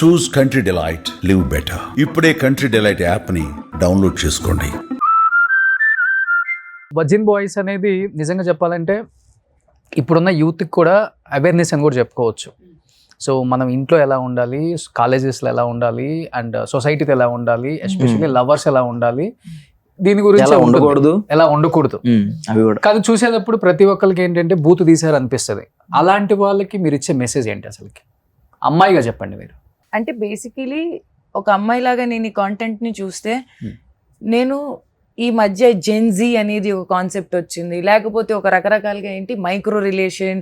చూస్ country delight, live better. ఇప్పుడే country delight యాప్ని download చేసుకోండి. వర్జిన్ బాయ్స్ అనేది నిజంగా చెప్పాలంటే ఇప్పుడున్న యూత్కి కూడా అవేర్నెస్ అని కూడా చెప్పుకోవచ్చు. సో మనం ఇంట్లో ఎలా ఉండాలి, కాలేజెస్లో ఎలా ఉండాలి, అండ్ సొసైటీతో ఎలా ఉండాలి, ఎస్పెషల్లీ లవర్స్ ఎలా ఉండాలి, దీని గురించి ఎలా ఉండకూడదు అవి కూడా. కానీ చూసేటప్పుడు ప్రతి ఒక్కరికి ఏంటంటే బూతు తీసారు అనిపిస్తుంది. అలాంటి వాళ్ళకి మీరు ఇచ్చే మెసేజ్ ఏంటి అసలుకి? అమ్మాయిగా చెప్పండి మీరు. అంటే బేసికలీ ఒక అమ్మాయి లాగా నేను ఈ కాంటెంట్ ని చూస్తే, నేను ఈ మధ్య జెన్జీ అనేది ఒక కాన్సెప్ట్ వచ్చింది, లేకపోతే ఒక రకరకాలుగా ఏంటి మైక్రో రిలేషన్,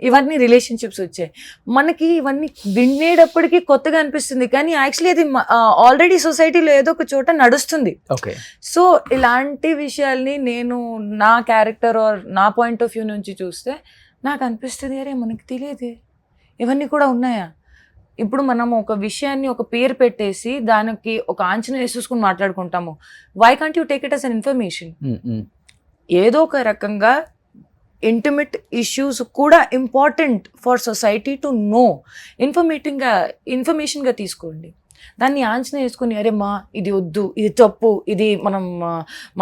ఇవన్నీ రిలేషన్షిప్స్ వచ్చాయి. మనకి ఇవన్నీ వినేటప్పటికీ కొత్తగా అనిపిస్తుంది, కానీ యాక్చువల్లీ అది ఆల్రెడీ సొసైటీలో ఏదో ఒక చోట నడుస్తుంది. సో ఇలాంటి విషయాల్ని నేను నా క్యారెక్టర్ ఆర్ నా పాయింట్ ఆఫ్ వ్యూ నుంచి చూస్తే నాకు అనిపిస్తుంది, అరే మనకి తెలియదు ఇవన్నీ కూడా ఉన్నాయా. ఇప్పుడు మనం ఒక విషయాన్ని ఒక పేరు పెట్టేసి దానికి ఒక ఆంచన వేసేసుకుని మాట్లాడుకుంటాము. Why can't you take it as an information? ఏదో ఒక రకంగా ఇంటిమేట్ ఇష్యూస్ కూడా important for society to know. ఇన్ఫర్మేషన్గా తీసుకోండి. దాన్ని ఆంచన వేసుకుని అరే మా ఇది వద్దు, ఇది తప్పు, ఇది మనం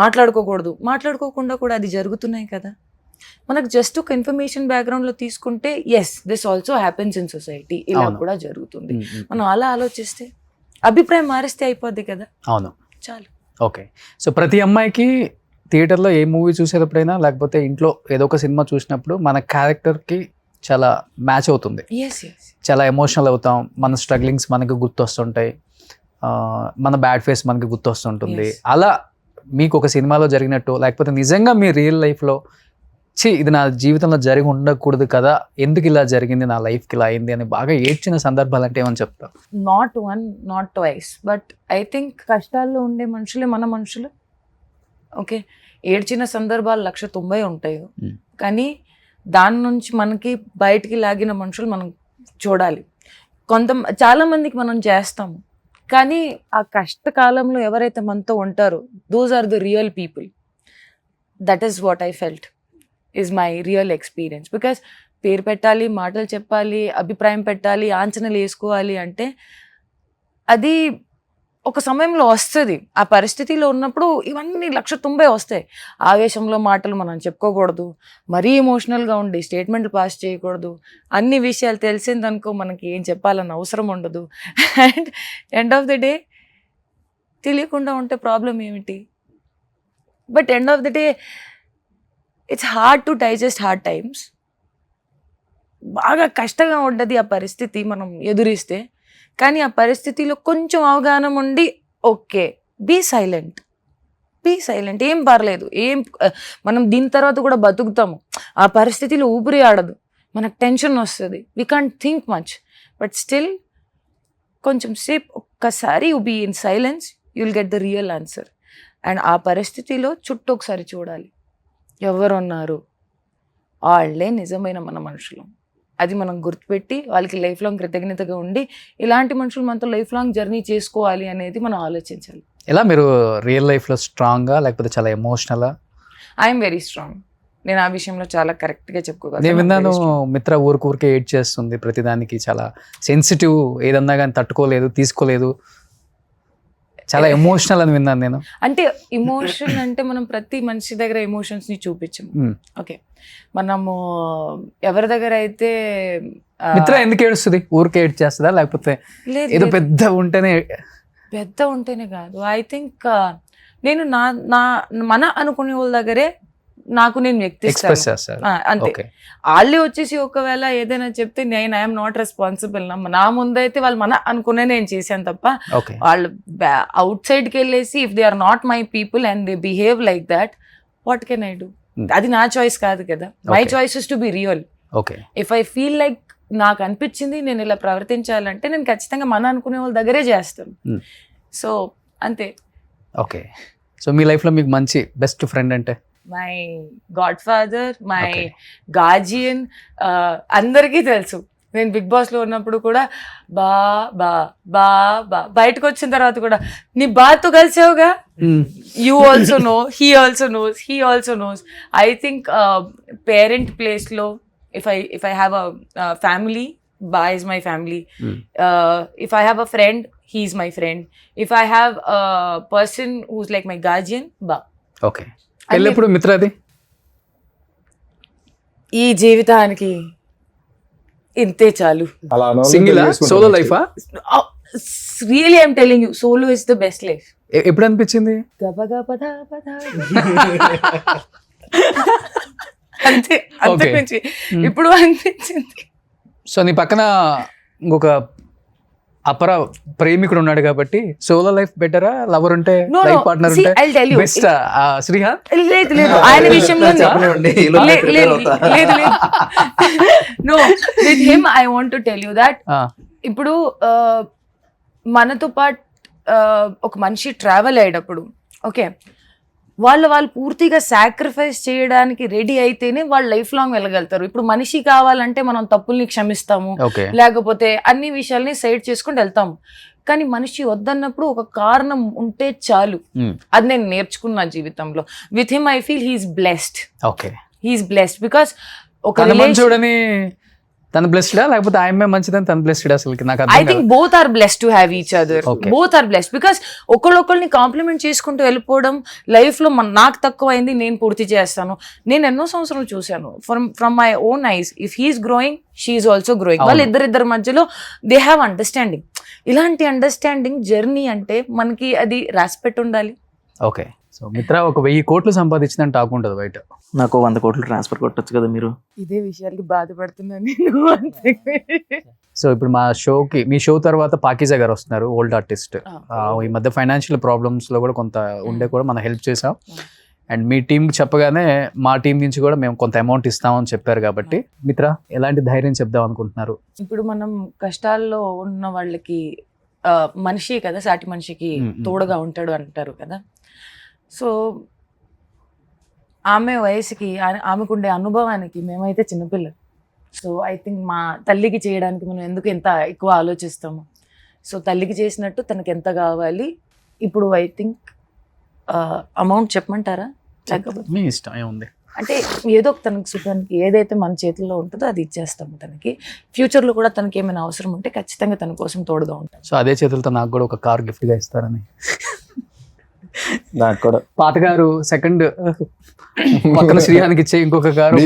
మాట్లాడుకోకుండా కూడా అది జరుగుతున్నాయి కదా. మనకు జస్ట్ ఒక ఇన్ఫర్మేషన్ బ్యాక్గ్రౌండ్ లో తీసుకుంటే yes this also happens in society, ఇలా కూడా జరుగుతుంది. మనం అలా ఆలోచిస్తే అభిప్రాయం మారిస్తే అయిపోద్ది కదా. అవును, చాలు. ఓకే. సో ప్రతి అమ్మాయికి థియేటర్లో ఏ మూవీ చూసేటప్పుడైనా లేకపోతే ఇంట్లో ఏదో ఒక సినిమా చూసినప్పుడు మన క్యారెక్టర్కి చాలా మ్యాచ్ అవుతుంది. చాలా ఎమోషనల్ అవుతాం. మన స్ట్రగ్లింగ్స్ మనకు గుర్తొస్తుంటాయి, మన బ్యాడ్ ఫేస్ మనకి గుర్తొస్తుంటుంది. అలా మీకు ఒక సినిమాలో జరిగినట్టు లేకపోతే నిజంగా మీ రియల్ లైఫ్లో ఇది నా జీవితంలో జరిగి ఉండకూడదు కదా, ఎందుకు ఇలా జరిగింది, నా లైఫ్కి ఇలా అయింది అని బాగా ఏడ్చిన సందర్భాలు అంటే ఏమని చెప్తాం? Not one, not twice, but I think కష్టాల్లో ఉండే మనుషులే మన మనుషులు. ఓకే, ఏడ్చిన సందర్భాలు 190 ఉంటాయి, కానీ దాని నుంచి మనకి బయటికి లాగిన మనుషులు మనం చూడాలి. చాలా మందికి మనం చేస్తాము, కానీ ఆ కష్టకాలంలో ఎవరైతే మనతో ఉంటారో those are the real people. That is what I felt is my real experience. Because పేరు పెట్టాలి, మాటలు చెప్పాలి, అభిప్రాయం పెట్టాలి, ఆంచనలు వేసుకోవాలి అంటే అది ఒక సమయంలో వస్తుంది. ఆ పరిస్థితిలో ఉన్నప్పుడు ఇవన్నీ 190 వస్తాయి. ఆవేశంలో మాటలు మనం చెప్పుకోకూడదు, మరీ ఎమోషనల్గా ఉండి స్టేట్మెంట్లు పాస్ చేయకూడదు, అన్ని విషయాలు తెలిసిందనుకో మనకి ఏం చెప్పాలన్న అవసరం ఉండదు. And end of the day తెలియకుండా ఉంటే ప్రాబ్లం ఏమిటి? But end of the day it's hard to digest hard times. బాగా కష్టంగా ఉంటుంది ఆ పరిస్థితి మనం ఎదురిస్తే, కానీ ఆ పరిస్థితిలో కొంచెం అవగాహన ఉండి ఓకే బీ సైలెంట్, ఏం పర్లేదు, మనం దీని తర్వాత కూడా బతుకుతాము. ఆ పరిస్థితిలో ఊపిరి ఆడదు, మనకు టెన్షన్ వస్తుంది, we can't think much, but still కొంచెం సేపు ఒక్కసారి you be in silence, you'll get the real answer. And ఆ పరిస్థితిలో చుట్టూ ఒకసారి చూడాలి, ఎవరున్నారు, వాళ్ళే నిజమైన మన మనుషులు. అది మనం గుర్తుపెట్టి వాళ్ళకి లైఫ్ లాంగ్ కృతజ్ఞతగా ఉండి ఇలాంటి మనుషులు మనతో లైఫ్ లాంగ్ జర్నీ చేసుకోవాలి అనేది మనం ఆలోచించాలి. ఎలా మీరు రియల్ లైఫ్లో స్ట్రాంగ్గా లేకపోతే చాలా ఎమోషనలా? I'm very strong. నేను ఆ విషయంలో చాలా కరెక్ట్గా చెప్పుకోగలను. నేను విన్నాను మిత్ర ఊరికే ఏడ్ చేస్తుంది, ప్రతిదానికి చాలా సెన్సిటివ్, ఏదన్నా కానీ తట్టుకోలేదు, తీసుకోలేదు, చాలా ఎమోషనల్ అని విన్నాను నేను. అంటే ఎమోషన్ అంటే మనం ప్రతి మనిషి దగ్గర ఎమోషన్స్ ని చూపించము. ఓకే, మనము ఎవరి దగ్గర అయితే మిత్ర ఎందుకు ఏడుస్తుంది, ఊరికే ఏడ్ చేస్తుందా లేకపోతే ఏదో పెద్ద ఉంటేనే కాదు. ఐ థింక్ నేను మన అనుకునే వాళ్ళ దగ్గరే నాకు నేను వ్యక్తిస్తాను అంతే. వాళ్ళే వచ్చేసి ఒకవేళ ఏదైనా చెప్తే నేను ఐఎమ్ నాట్ రెస్పాన్సిబుల్. నా ముందైతే వాళ్ళు మన అనుకునే నేను చేశాను తప్ప వాళ్ళు అవుట్ సైడ్కి వెళ్ళేసి if they are not my people and they behave like that, what can I do? అది నా చాయిస్ కాదు కదా. My choice is to be real. If I feel like నాకు అనిపించింది నేను ఇలా ప్రవర్తించాలంటే నేను ఖచ్చితంగా మన అనుకునే వాళ్ళ దగ్గరే చేస్తాను. సో అంతే. ఓకే, సో మీ లైఫ్లో మీకు మంచి బెస్ట్ ఫ్రెండ్ అంటే? My God father, my guardian. అందరికీ తెలుసు నేను బిగ్ బాస్ లో ఉన్నప్పుడు కూడా బా బా బా బా, బయటకు వచ్చిన తర్వాత కూడా నీ బాతో కలిసావుగా, you also know, he also knows. I think parent place లో if I have a family Ba is my family. If I have a friend, he's my friend. If I have a person who's like my guardian, Ba. Okay, పెళ్ళెప్పుడు మిత్రది? ఈ జీవితానికి ఇంతే చాలు. అలా single solo లైఫా? Really I'm telling you, solo is the best life. ఎప్పుడు అనిపించింది? అంతే, అంతకుమించి ఇప్పుడు అనిపించింది. సో నీ పక్కన ఇంకొక అపర ప్రేమికుడు ఉన్నాడు కాబట్టి సోలో లైఫ్ బెటరా, లవర్ ఉంటే, లైఫ్ పార్ట్నర్ ఉంటే బెస్ట్? శ్రీహాంత్ లేదు లేదు, ఆయన విషయంలో లేదు. No, with him I want to tell you that ఇప్పుడు మనతో పాటు ఒక మనిషి ట్రావెల్ అయ్యేటప్పుడు ఓకే, వాళ్ళు పూర్తిగా సాక్రిఫైస్ చేయడానికి రెడీ అయితేనే వాళ్ళు లైఫ్ లాంగ్ వెళ్ళగలుగుతారు. ఇప్పుడు మనిషి కావాలంటే మనం తప్పుల్ని క్షమిస్తాము, లేకపోతే అన్ని విషయాల్ని సైడ్ చేసుకుంటూ వెళ్తాము. కానీ మనిషి వద్దన్నప్పుడు ఒక కారణం ఉంటే చాలు. అది నేను నేర్చుకున్నా జీవితంలో. With him I feel he's blessed. Okay, he's blessed because ఒక చూడని తన బ్లెస్డా లేకపోతే ఆయమ్మే మంచిదని తన బ్లెస్డ్? అసలు నాకు I think both are blessed to have each other. Both are blessed because ఒకళ్ళొకళ్ళని కాంప్లిమెంట్ చేసుకుంటూ వెళ్ళిపోవడం లైఫ్ లో నాకు తక్కువైంది నేను పూర్తి చేస్తాను. నేను ఎన్నో సంవత్సరాలు చూశాను from my own eyes. If he's growing, she's also growing. వాళ్ళు ఇద్దరిద్దరి మధ్యలో దే హ్యావ్ అండర్స్టాండింగ్. ఇలాంటి అండర్స్టాండింగ్ జర్నీ అంటే మనకి అది రెస్పెక్ట్ ఉండాలి. ఓకే, సో మిత్ర ఒక 1000 కోట్లు సంపాదించిందని టాక్ ఉంటుంది బయట. నాకు 100 కోట్లు ట్రాన్స్ఫర్ కొట్టొచ్చు కదా మీరు. ఇదే విషయాలకి బాధపడుతున్నాను. సో ఇప్పుడు మీ షో తర్వాత పాకీజా గారు వస్తున్నారు, ఓల్డ్ ఆర్టిస్ట్. ఈ మధ్య ఫైనాన్షియల్ ప్రాబ్లమ్స్ లో కూడా కొంత ఉండే కూడా మనం హెల్ప్ చేసాం. అండ్ మీ టీం చెప్పగానే మా టీం నుంచి కూడా మేము కొంత అమౌంట్ ఇస్తామని చెప్పారు. కాబట్టి మిత్ర ఎలాంటి ధైర్యం చెప్దాం అనుకుంటున్నారు? ఇప్పుడు మనం కష్టాల్లో ఉన్న వాళ్ళకి మనిషి కదా, సాటి మనిషికి తోడుగా ఉంటాడు అంటారు కదా. సో ఆమె వయసుకి, ఆమెకుండే అనుభవానికి మేమైతే చిన్నపిల్లలు. సో ఐ థింక్ మా తల్లికి చేయడానికి మనం ఎందుకు ఎంత ఎక్కువ ఆలోచిస్తాము. సో తల్లికి చేసినట్టు తనకి ఎంత కావాలి. ఇప్పుడు ఐ థింక్ అమౌంట్ చెప్పమంటారా? లేకపోతే మీ ఇష్టం ఏముంది అంటే ఏదో తనకి సుఖానికి ఏదైతే మన చేతుల్లో ఉంటుందో అది ఇచ్చేస్తాము తనకి. ఫ్యూచర్లో కూడా తనకి ఏమైనా అవసరం ఉంటే ఖచ్చితంగా తన కోసం తోడుగా ఉంటాం. సో అదే చేతులతో నాకు కూడా ఒక కార్ గిఫ్ట్గా ఇస్తారని. నాకు కూడా పాతగారు సెకండ్ పక్కన శ్రీహానికి ఇచ్చే ఇంకొక కారు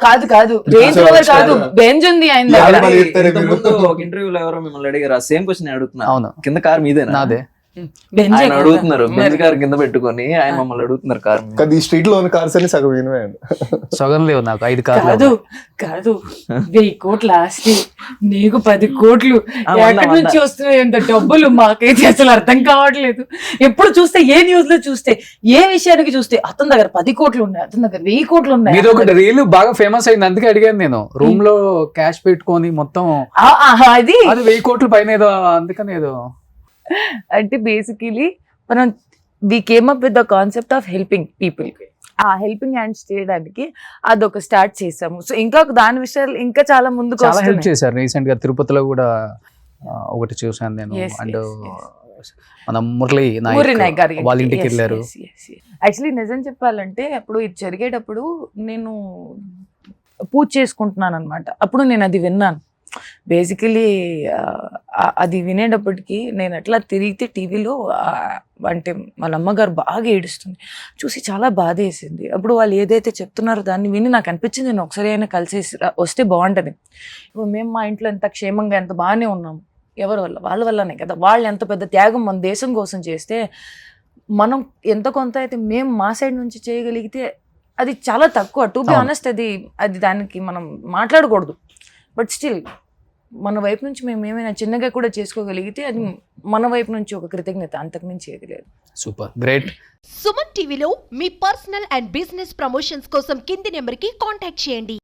కాదు కాదు, రేంజ్ రోవర్ కాదు, బెంజ్ ఉంది ఆయన దగ్గర. ఒక ఇంటర్వ్యూలో ఎవరో మిమ్మల్ని అడిగారు, ఆ సేమ్ క్వశ్చన్ అడుగుతున్నా. అవును, కింద కార్ మీదేనా? నాదే. ఆయన అడుగుతున్నారు బెంజ్ కార్ కింద పెట్టుకొని, ఆయన మమ్మల్ని అడుగుతున్నారు కార్. ఈ స్ట్రీట్ లో ఉన్న కార్స్ అన్ని సగం సగం లేవు, నాకు 5 కార్లు. కాదు కాదు, 1000 కోట్ల ఆస్తి, నీకు 10 కోట్లు ఎక్కడి నుంచి వస్తున్నాయి అంత డబ్బులు? మాకైతే అసలు అర్థం కావట్లేదు. ఎప్పుడు చూస్తే ఏ న్యూస్ లో చూస్తే, ఏ విషయానికి చూస్తే అతని దగ్గర 10 కోట్లు ఉన్నాయి, అతని దగ్గర 1000 కోట్లు ఉన్నాయి. ఇది ఒకటి రీల్ బాగా ఫేమస్ అయింది, అందుకే అడిగాను నేను. రూమ్ లో క్యాష్ పెట్టుకొని మొత్తం అది 1000 కోట్ల పైన ఏదో, అందుకని ఏదో. అంటే బేసికలీ మనం we came up with the concept of helping people. ఆ హెల్పింగ్ హ్యాండ్స్ చేయడానికి అదొక స్టార్ట్ చేసాము. సో ఇంకా దాని విషయాలు ఇంకా చాలా ముందుకు చాలా హెల్ప్ చేశారు. రీసెంట్ గా తిరుపతిలో కూడా ఒకటి చూసాను నేను. అండ్ మన మురళి నాయక్ గారి వాళ్ళ ఇంటికి వెళ్ళారు. యాక్చువల్లీ నిజం చెప్పాలంటే అప్పుడు ఇది జరిగేటప్పుడు నేను పూజ చేసుకుంటున్నాను అనమాట. అప్పుడు నేను అది విన్నాను. బేసికలీ అది వినేటప్పటికీ నేను అట్లా తిరిగితే టీవీలో అంటే వాళ్ళ అమ్మగారు బాగా ఏడుస్తుంది చూసి చాలా బాధ వేసింది. అప్పుడు వాళ్ళు ఏదైతే చెప్తున్నారో దాన్ని విని నాకు అనిపించింది నేను ఒకసారి అయినా కలిసి వస్తే బాగుంటుంది. ఇప్పుడు మేము మా ఇంట్లో ఎంత క్షేమంగా ఎంత బాగానే ఉన్నాము, ఎవరి వల్ల? వాళ్ళ వల్లనే కదా. వాళ్ళు ఎంత పెద్ద త్యాగం మన దేశం కోసం చేస్తే మనం ఎంత కొంత అయితే మేము మా సైడ్ నుంచి చేయగలిగితే అది చాలా తక్కువ. టు బి ఆనెస్ట్, అది దానికి మనం మాట్లాడకూడదు. బట్ స్టిల్ మన వైపు నుంచి మేము ఏమైనా చిన్నగా కూడా చేసుకోగలిగితే అది మన వైపు నుంచి ఒక కృతజ్ఞత, అంతకుమించి ఏది లేదు. Super, great. సుమన్ టీవీలో మీ పర్సనల్ అండ్ బిజినెస్ ప్రమోషన్స్ కోసం కింది నెంబర్కి కాంటాక్ట్ చేయండి.